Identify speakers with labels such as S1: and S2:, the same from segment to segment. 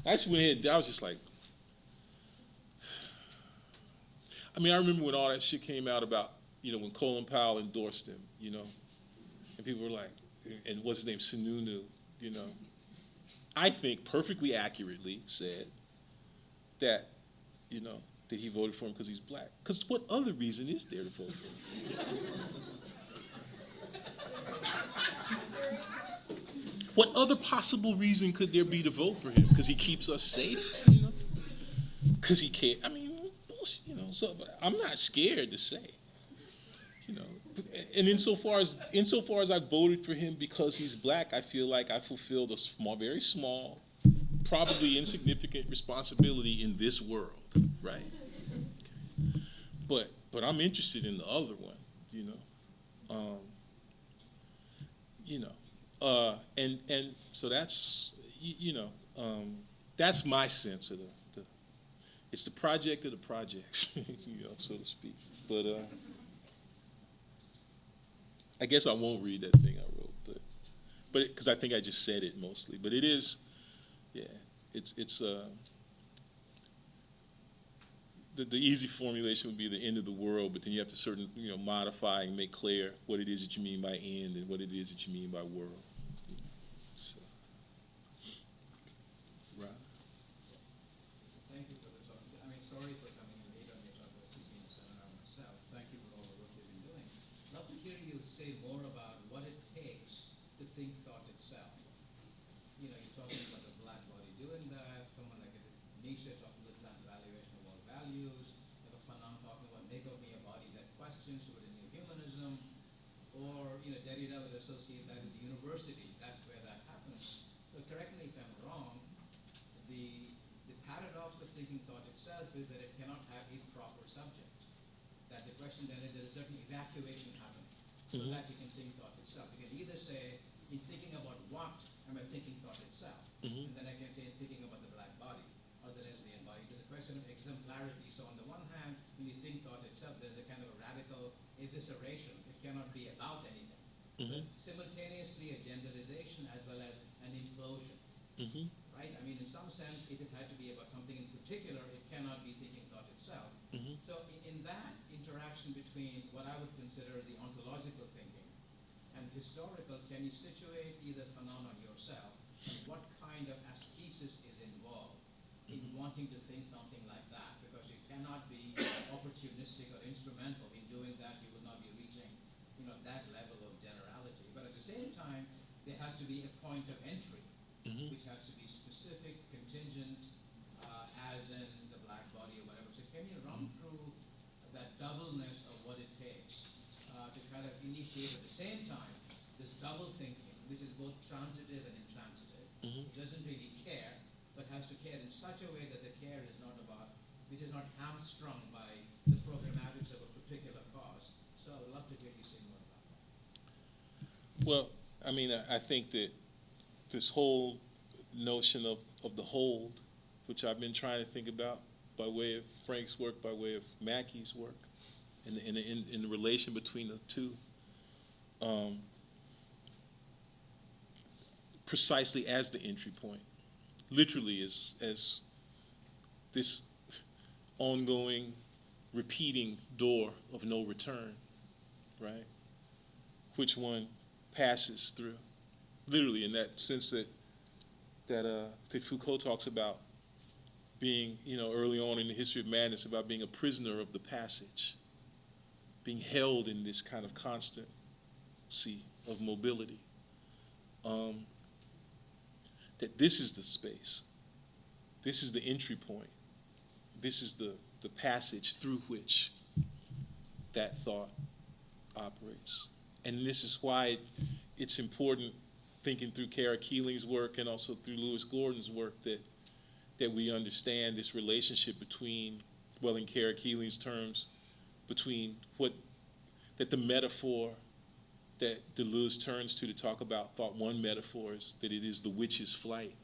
S1: I just went ahead. I was just like, I mean, I remember when all that shit came out about, when Colin Powell endorsed him, and people were like, and what's his name, Sununu, you know. I think perfectly accurately said that, you know, that he voted for him because he's black. Because what other reason is there to vote for him? What other possible reason could there be to vote for him? Because he keeps us safe, Because he can't. I mean, bullshit, So I'm not scared to say, you know. And insofar as I voted for him because he's black, I feel like I fulfilled a small, very small, probably insignificant responsibility in this world, right? But I'm interested in the other one, you know. You know, and so that's my sense of the it's the project of the projects, so to speak. But I guess I won't read that thing I wrote, but because I think I just said it mostly. But it is, yeah, it's the easy formulation would be the end of the world, but then you have to modify and make clear what it is that you mean by end and what it is that you mean by world. So, right.
S2: Thank you for the talk. I mean, sorry for coming late on your talk. I was teaching a seminar myself. Thank you for all the work you've been doing. I'd love to hear you say more about what it takes to think thought itself. You're talking about the black body doing that. Someone like Nietzsche talks about the transvaluation of all values. You have a Fanon talking about make of me a body that questions with a new humanism. Or, Derrida would associate that with the university. That's where that happens. So correct me if I'm wrong. The paradox of thinking thought itself is that it cannot have a proper subject. That the question then is there is a certain evacuation happening so that you can think thought itself. You can either say, in thinking about what am I thinking thought itself? And then I can say in thinking about the black body or the lesbian body. There's a question of exemplarity. So on the one hand, when you think thought itself, there's a kind of a radical evisceration. It cannot be about anything. But simultaneously a genderization as well as an implosion. Right? I mean, in some sense, if it had to be about something in particular, it cannot be thinking thought itself. So in that interaction between what I would consider the ontological thinking and historical, can you situate either Fanon or yourself, and what kind of ascesis is involved in wanting to think something like that? Because you cannot be opportunistic or instrumental in doing that. You will not be reaching, that level of generality. But at the same time, there has to be a point of entry, which has to be specific, contingent, as in the black body or whatever. So can you run through that doubleness of what it takes to kind of initiate at the same time this double thinking, which is both transitive and intransitive. It doesn't really care, but has to care in such a way that the care is not about, which is not hamstrung by the programmatics of a particular cause. So I would love to hear you say more about that.
S1: Well, I mean, I think that this whole notion of the hold, which I've been trying to think about by way of Frank's work, by way of Mackey's work, and in the relation between the two, precisely as the entry point, literally as this ongoing, repeating door of no return, right? Which one passes through, literally in that sense that Foucault talks about being, early on in the history of madness, about being a prisoner of the passage, being held in this kind of constancy of mobility. That this is the space, this is the entry point, this is the passage through which that thought operates. And this is why it's important, thinking through Kara Keeling's work and also through Lewis Gordon's work, that we understand this relationship between, well, in Kara Keeling's terms, between that the metaphor that Deleuze turns to talk about thought, one metaphor is that it is the witch's flight,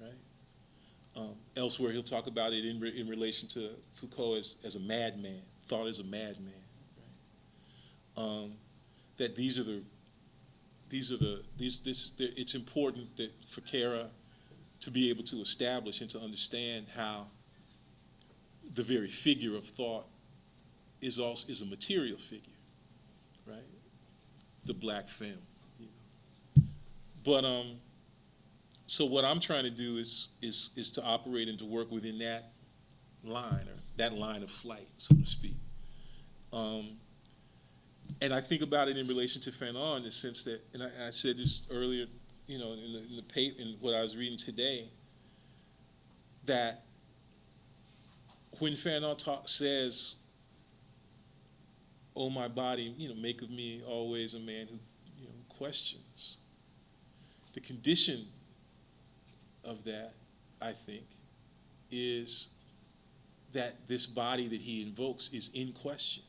S1: right? Elsewhere, he'll talk about it in relation to Foucault as a madman. Thought as a madman, right? That it's important that for Kara to be able to establish and to understand how the very figure of thought is a material figure, right? The black family. You know. But so what I'm trying to do is to operate and to work within that line, or that line of flight, so to speak. Um, and I think about it in relation to Fanon in the sense that, and I said this earlier, you know, in the paper, in what I was reading today, that when Fanon says, "Oh, my body, you know, make of me always a man who, you know, questions," the condition of that, I think, is that this body that he invokes is in question.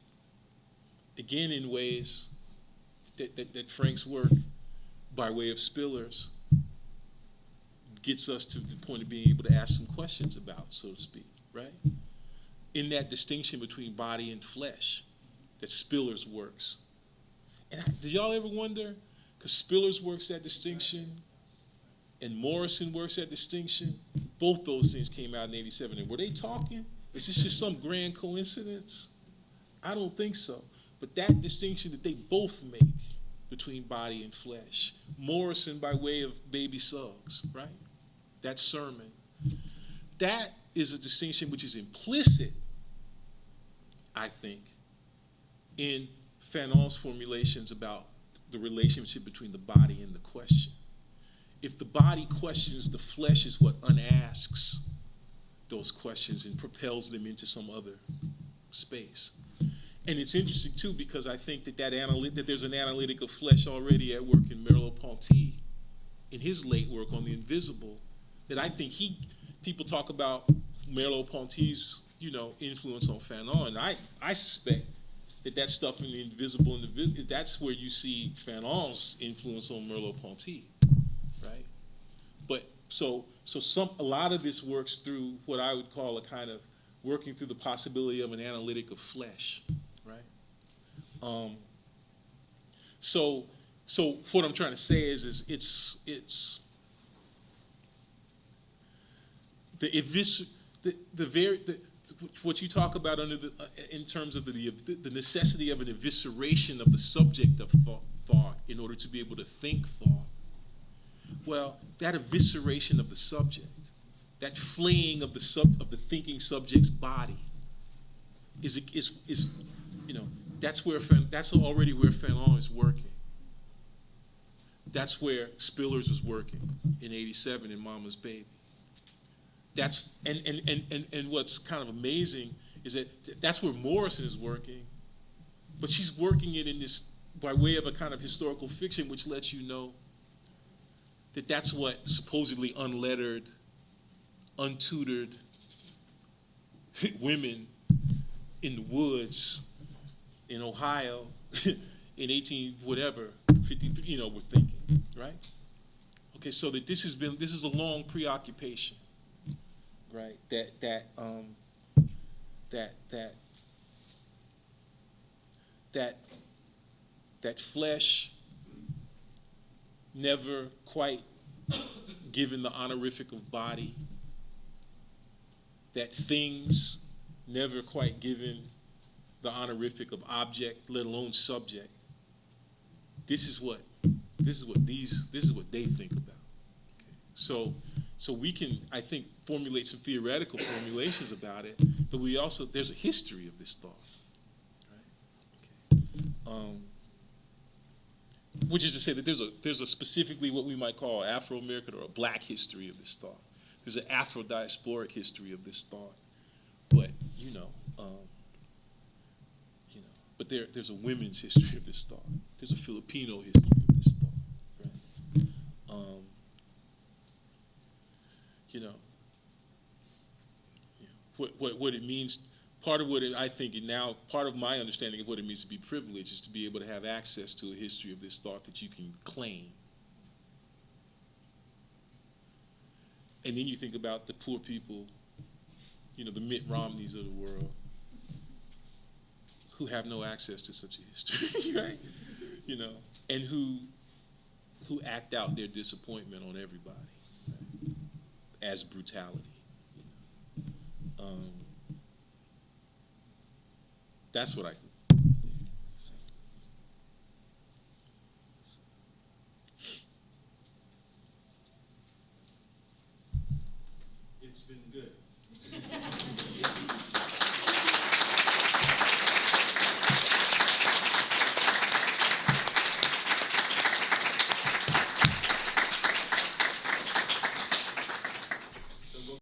S1: Again, in ways that Frank's work, by way of Spillers, gets us to the point of being able to ask some questions about, so to speak, right? In that distinction between body and flesh that Spillers works. And do y'all ever wonder, because Spillers works that distinction and Morrison works that distinction, both those things came out in 87. And were they talking? Is this just some grand coincidence? I don't think so. But that distinction that they both make between body and flesh, Morrison by way of Baby Suggs, right? That sermon, that is a distinction which is implicit, I think, in Fanon's formulations about the relationship between the body and the question. If the body questions, the flesh is what unasks those questions and propels them into some other space. And it's interesting too, because I think that that there's an analytic of flesh already at work in Merleau-Ponty in his late work on the invisible. That I think people talk about Merleau-Ponty's, you know, influence on Fanon, and I suspect that stuff in the invisible and that's where you see Fanon's influence on Merleau-Ponty, right? But so a lot of this works through what I would call a kind of working through the possibility of an analytic of flesh, right? So what I'm trying to say is it's what you talk about under in terms of the necessity of an evisceration of the subject of thought in order to be able to think thought. Well, that evisceration of the subject, that flaying of the thinking subject's body, is you know, that's already where Fanon is working. That's where Spillers was working in '87 in Mama's Baby. That's and what's kind of amazing is that that's where Morrison is working, but she's working it in this by way of a kind of historical fiction, which lets you know that that's what supposedly unlettered, untutored women in the woods in Ohio in 18 whatever 53, you know, were thinking, right? Okay, so that this is a long preoccupation, right? That flesh never quite given the honorific of body, that things never quite given the honorific of object, let alone subject. This is what they think about. Okay. So we can, I think, formulate some theoretical formulations about it, but we also there's a history of this thought, right? Okay. Which is to say that there's a specifically what we might call Afro-American or a black history of this thought. There's an Afro-diasporic history of this thought, but but there's a women's history of this thought. There's a Filipino history of this thought, right? You know, what it means. Part of what I think now, part of my understanding of what it means to be privileged is to be able to have access to a history of this thought that you can claim. And then you think about the poor people, you know, the Mitt Romneys of the world, who have no access to such a history, right? You know, and who act out their disappointment on everybody. Right? as brutality. Um, that's what I can.
S3: It's been good.